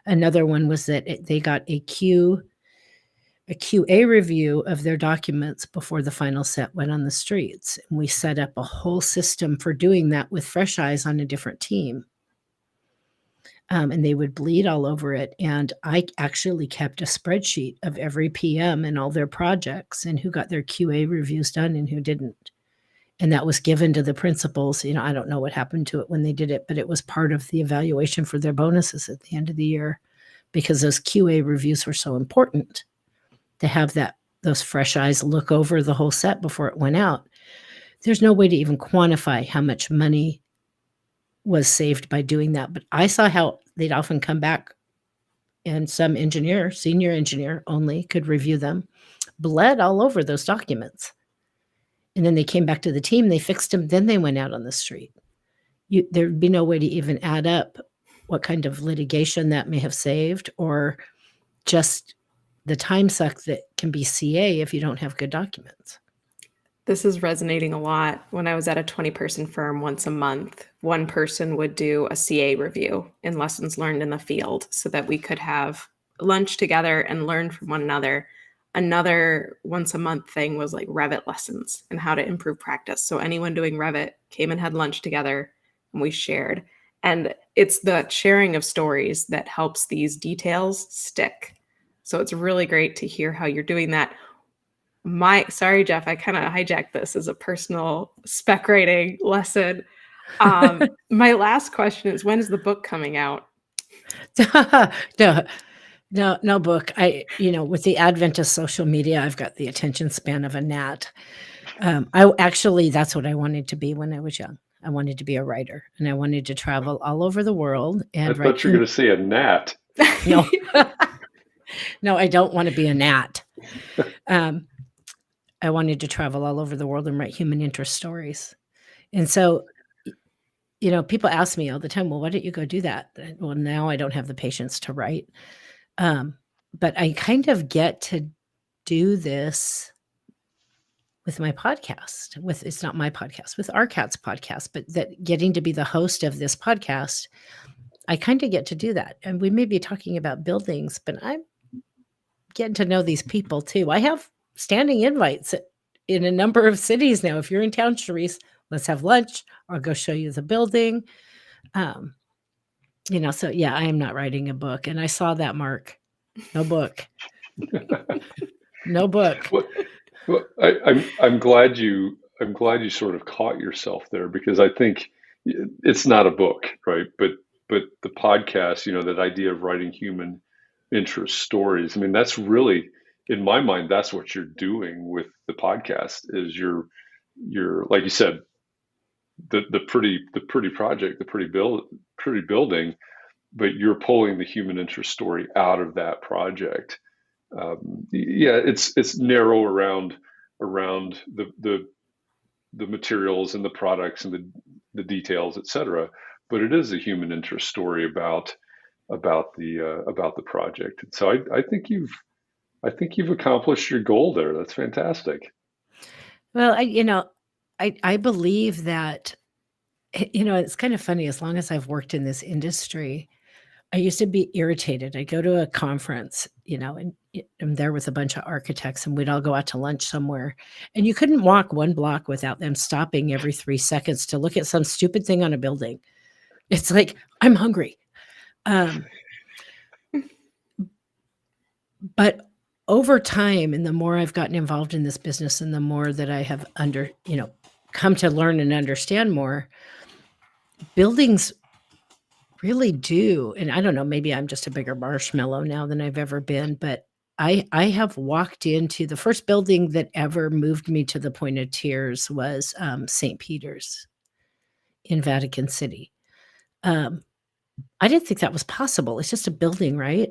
Another one was that they got a QA review of their documents before the final set went on the streets. And we set up a whole system for doing that with fresh eyes on a different team. And they would bleed all over it. And I actually kept a spreadsheet of every PM and all their projects and who got their QA reviews done and who didn't. And that was given to the principals. I don't know what happened to it when they did it, but it was part of the evaluation for their bonuses at the end of the year, because those QA reviews were so important to have those fresh eyes look over the whole set before it went out. There's no way to even quantify how much money was saved by doing that. But I saw how they'd often come back and some engineer, senior engineer only, could review them, bled all over those documents. And then they came back to the team, they fixed them, then they went out on the street. There'd be no way to even add up what kind of litigation that may have saved, or just the time suck that can be CA if you don't have good documents. This is resonating a lot. When I was at a 20-person firm, once a month, one person would do a CA review in lessons learned in the field so that we could have lunch together and learn from one another. Another once a month thing was like Revit lessons and how to improve practice. So anyone doing Revit came and had lunch together and we shared. And it's the sharing of stories that helps these details stick. So it's really great to hear how you're doing that. Sorry, Jeff, I kind of hijacked this as a personal spec writing lesson. My last question is, when is the book coming out? No book. With the advent of social media, I've got the attention span of a gnat. That's what I wanted to be when I was young. I wanted to be a writer, and I wanted to travel all over the world and I thought you were going to say a gnat. No, no, I don't want to be a gnat. I wanted to travel all over the world and write human interest stories. And so, people ask me all the time, well, why don't you go do that? Well, now I don't have the patience to write. But I kind of get to do this with my podcast, it's not my podcast, with ARCAT's podcast, but that getting to be the host of this podcast, I kind of get to do that. And we may be talking about buildings, but I'm getting to know these people too. I have standing invites in a number of cities now. If you're in town, Cherise, let's have lunch. I'll go show you the building. So yeah, I am not writing a book. And I saw that, Mark. No book. No book. Well, I'm glad you sort of caught yourself there, because I think it's not a book, right? But the podcast, that idea of writing human interest stories. I mean, that's really, in my mind, that's what you're doing with the podcast. Is you're like you said, the pretty project, the pretty building, but you're pulling the human interest story out of that project. It's narrow around the materials and the products and the details, etc. But it is a human interest story about the project. And so I think you've accomplished your goal there. That's fantastic. Well, I believe that, it's kind of funny. As long as I've worked in this industry, I used to be irritated. I'd go to a conference, and I'm there with a bunch of architects, and we'd all go out to lunch somewhere. And you couldn't walk one block without them stopping every 3 seconds to look at some stupid thing on a building. It's like, I'm hungry. But over time, and the more I've gotten involved in this business, and the more that I have come to learn and understand more, buildings really do. And I don't know, maybe I'm just a bigger marshmallow now than I've ever been, but I have walked into the first building that ever moved me to the point of tears was St. Peter's in Vatican City. I didn't think that was possible. It's just a building, right?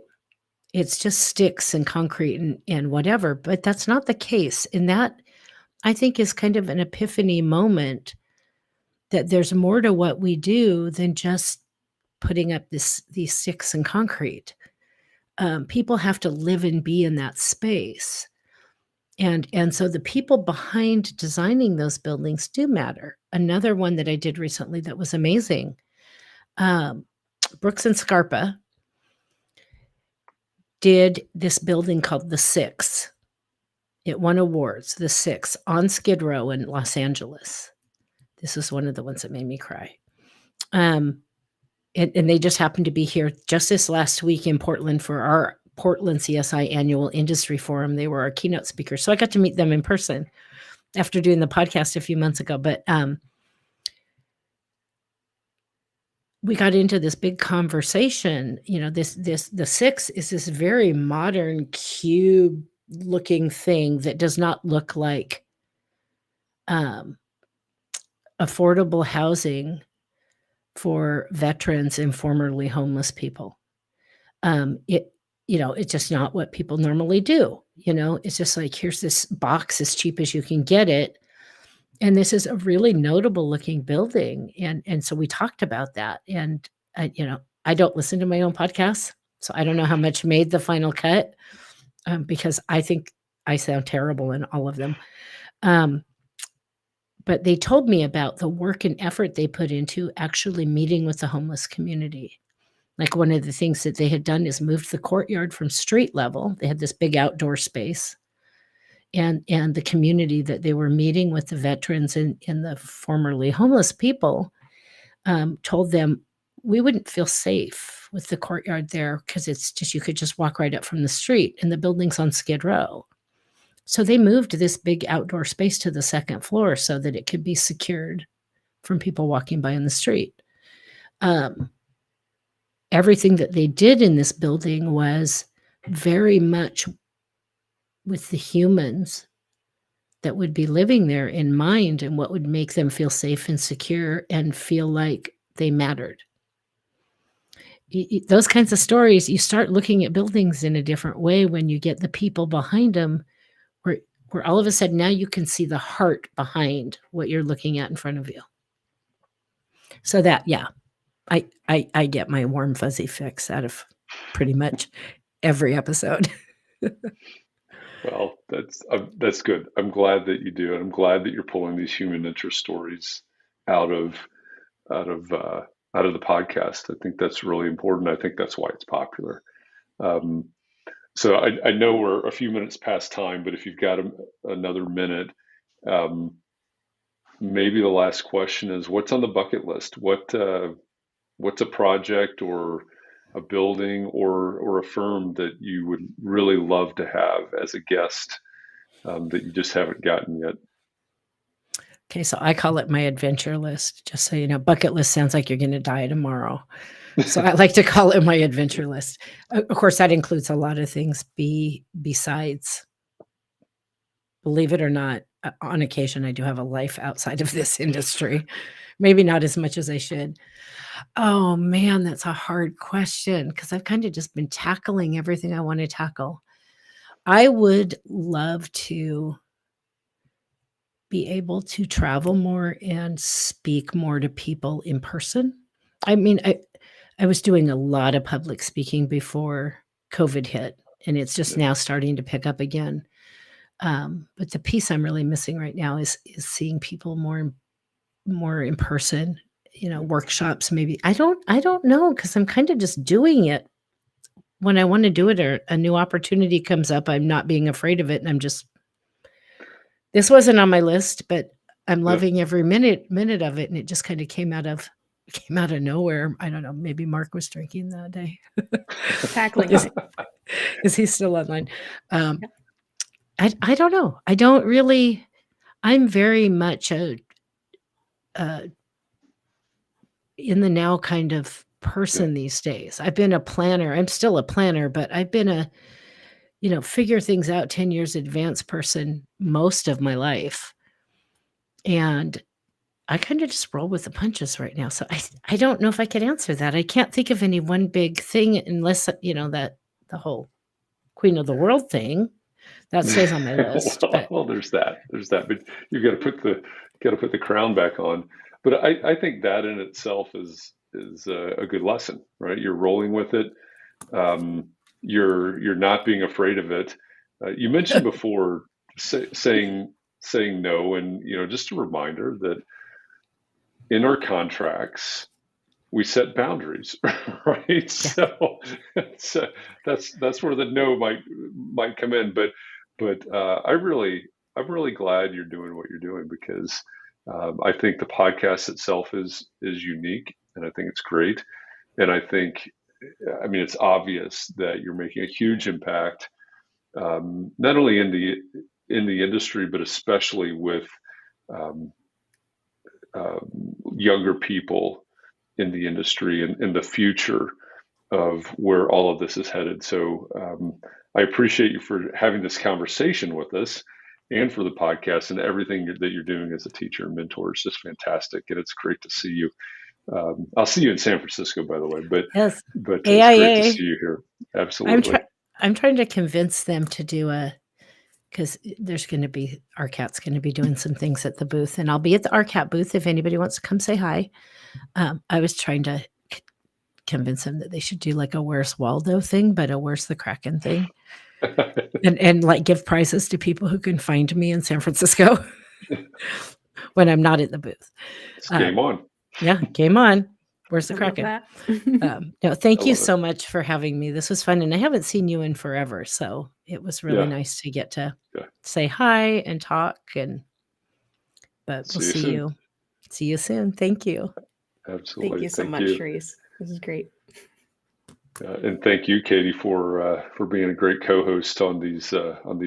It's just sticks and concrete and whatever, but that's not the case. In that, I think is kind of an epiphany moment that there's more to what we do than just putting up these sticks and concrete. People have to live and be in that space. And so the people behind designing those buildings do matter. Another one that I did recently that was amazing, Brooks and Scarpa did this building called The Six. It won awards, The Six, on Skid Row in Los Angeles. This is one of the ones that made me cry. And they just happened to be here just this last week in Portland for our Portland CSI annual industry forum. They were our keynote speakers. So I got to meet them in person after doing the podcast a few months ago. But we got into this big conversation. You know, the Six is this very modern cube looking thing that does not look like affordable housing for veterans and formerly homeless people. It's just not what people normally do. You know, it's just like, here's this box as cheap as you can get it. And this is a really notable looking building. And so we talked about that. And, I don't listen to my own podcasts, so I don't know how much made the final cut because I think I sound terrible in all of them. But they told me about the work and effort they put into actually meeting with the homeless community. Like one of the things that they had done is moved the courtyard from street level. They had this big outdoor space. And the community that they were meeting with, the veterans and the formerly homeless people, told them, we wouldn't feel safe with the courtyard there because it's just, you could just walk right up from the street and the building's on Skid Row. So they moved this big outdoor space to the second floor so that it could be secured from people walking by on the street. Everything that they did in this building was very much with the humans that would be living there in mind and what would make them feel safe and secure and feel like they mattered. Those kinds of stories, you start looking at buildings in a different way when you get the people behind them, where all of a sudden now you can see the heart behind what you're looking at in front of you. So that, yeah, I get my warm fuzzy fix out of pretty much every episode. Well, that's good. I'm glad that you do, and I'm glad that you're pulling these human interest stories out of the podcast. I think that's really important. I think that's why it's popular. So I know we're a few minutes past time, but if you've got another minute, maybe the last question is, what's on the bucket list? What's a project or a building or a firm that you would really love to have as a guest that you just haven't gotten yet? Okay, so I call it my adventure list. Just so you know, bucket list sounds like you're going to die tomorrow. So I like to call it my adventure list. Of course, that includes a lot of things besides, believe it or not, on occasion, I do have a life outside of this industry. Maybe not as much as I should. Oh man, that's a hard question because I've kind of just been tackling everything I want to tackle. I would love to be able to travel more and speak more to people in person. I mean, I was doing a lot of public speaking before COVID hit, and it's just now starting to pick up again. But the piece I'm really missing right now is seeing people more in person, workshops maybe. I don't know, because I'm kind of just doing it when I want to do it, or a new opportunity comes up. I'm not being afraid of it, and this wasn't on my list, but I'm loving every minute of it, and it just kind of came out of nowhere. I don't know. Maybe Mark was drinking that day. Tackling is he still online? I don't know. I don't really. I'm very much a in the now kind of person these days. I've been a planner. I'm still a planner, but I've been a figure things out 10 years advance person most of my life. And I kind of just roll with the punches right now. So I don't know if I could answer that. I can't think of any one big thing unless, that the whole Queen of the World thing. That stays on my list. Well, there's that. But you've got to put the crown back on. But I think that in itself is a good lesson, right? You're rolling with it. You're not being afraid of it. You mentioned before saying no, and just a reminder that in our contracts we set boundaries, right? Yeah. So that's where the no might come in. But I'm really glad you're doing what you're doing, because I think the podcast itself is unique, and I think it's great. And I think, it's obvious that you're making a huge impact, not only in the industry, but especially with younger people in the industry, and in the future of where all of this is headed. So I appreciate you for having this conversation with us, and for the podcast, and everything that you're doing as a teacher and mentor. It's just fantastic, and it's great to see you. I'll see you in San Francisco, by the way, but yes, but it's great to see you here. Absolutely. I'm trying to convince them to do because there's going to be, ARCAT's going to be doing some things at the booth, and I'll be at the ARCAT booth if anybody wants to come say hi. I was trying to convince them that they should do like a Where's Waldo thing, but a Where's the Kraken thing. and like give prizes to people who can find me in San Francisco when I'm not at the booth. It's game on. Yeah, game on. Where's the Kraken? No, thank you so much for having me. This was fun, and I haven't seen you in forever, so it was really nice to get to say hi and talk. But we'll see you. See you soon. Thank you. Absolutely. Thank you so much, Cherise. This is great. And thank you, Katie, for being a great co-host on these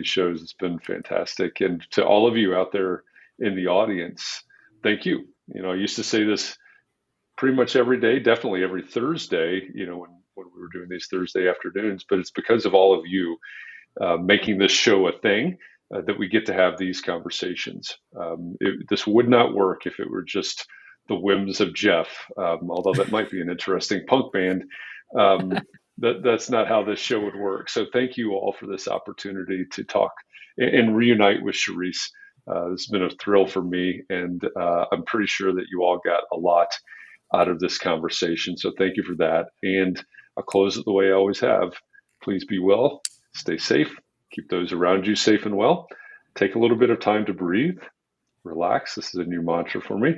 shows. It's been fantastic. And to all of you out there in the audience, thank you. I used to say this pretty much every day, definitely every Thursday, when we were doing these Thursday afternoons, but it's because of all of you making this show a thing that we get to have these conversations. This would not work if it were just the whims of Jeff, although that might be an interesting punk band. That's not how this show would work. So thank you all for this opportunity to talk and reunite with Cherise. It's been a thrill for me, and I'm pretty sure that you all got a lot out of this conversation. So thank you for that. And I'll close it the way I always have. Please be well, stay safe, keep those around you safe and well. Take a little bit of time to breathe, relax. This is a new mantra for me.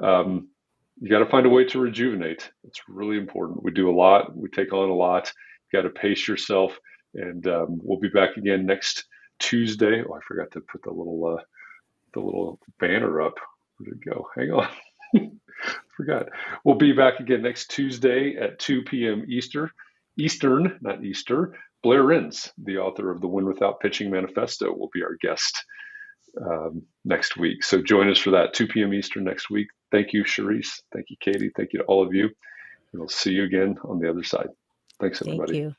You got to find a way to rejuvenate. It's really important. We do a lot. We take on a lot. You got to pace yourself. And we'll be back again next Tuesday. Oh, I forgot to put the little banner up. Where'd it go? Hang on. Forgot. We'll be back again next Tuesday at 2 p.m. Eastern, not Easter. Blair Renz, the author of the Win Without Pitching Manifesto, will be our guest next week. So join us for that, 2 p.m. Eastern next week. Thank you, Cherise. Thank you, Katie. Thank you to all of you. And we'll see you again on the other side. Thanks, everybody. Thank you.